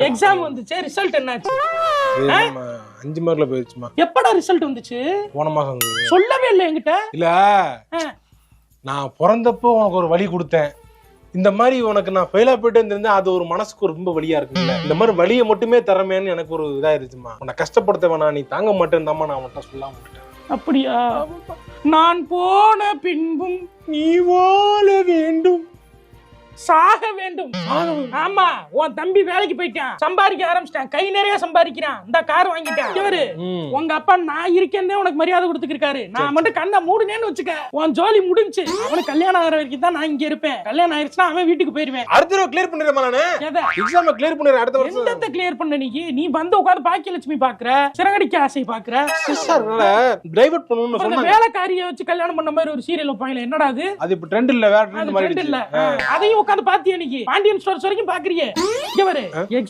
Exam வந்துச்சு, result என்னாச்சு? 5 மார்க்ல போயிடுச்சுமா. எப்படா ரிசல்ட் வந்துச்சு? போன மாசம் வந்தது. சொல்லவே இல்லை என்கிட்ட. இல்ல நான் பிறந்தப்போ உனக்கு ஒரு வழி கொடுத்தேன். இந்த மாதிரி உனக்கு நான் ஃபெயிலா போயிட்டு இருந்திருந்தேன், அது ஒரு மனசுக்கு ரொம்ப வலியா இருக்குல்ல. இந்த மாதிரி வலியை மட்டுமே தரமேன்னு எனக்கு ஒரு இதாயிருச்சுமா. உன்னை கஷ்டப்படுத்த வேணாம், நீ தாங்க மாட்டேன்தாம்மா நான் உன்கிட்ட சொல்லாம விட்டேன். அப்படியா? நான் போன பின்பும் நீ வாழ வேண்டும், சாக வேண்டும். ஆமா, உன் தம்பி வேலைக்கு போயிட்டான், சம்பாதிக்க ஆரம்பிச்சிட்டான், கை நிறைய சம்பாதிக்கிறான், இந்த கார் வாங்கிட்டான். இவரு உங்க அப்பா நான் இருக்கேன்னே உனக்கு மரியாதை கொடுத்துருக்காரு. நான் மட்டும் கண்ணை மூடுனேன்னு வச்சுக்க, உன் ஜோலி முடிஞ்சு. அவனுக்கு கல்யாணம் ஆகிற வரைக்கும் தான் நான் இங்க இருப்பேன். கல்யாணம் ஆயிடுச்சுன்னா அவன் வீட்டுக்கு போயிருவேன். அடுத்த தடவை கிளியர் பண்ணிடுறேன் நானு. எக்ஸாம் கிளியர் பண்ணிடுறேன் அடுத்த வருஷம். என்னத்தை கிளியர் பண்ண நீ வந்து உட்கார்ந்து பாக்கியலட்சுமி பாக்குற, சிறகடிக்க ஆசை பாக்குற. சிஸ்டர்னால டைவர்ட் பண்ணனும்னு சொன்னாங்க. வேலைக்காரியை வச்சு கல்யாணம் பண்ண மாதிரி ஒரு சீரியல் வைப்பாங்களே, என்னடா அது? அது இப்ப ட்ரெண்ட் இல்ல, வேற ட்ரெண்ட் மாதிரி இல்ல. அதையும் உட்கார்ந்து பாத்தியா நீ? பாண்டியன் ஸ்டோர்ஸ் வரைக்கும் பாக்குறியே. இங்க பாரு,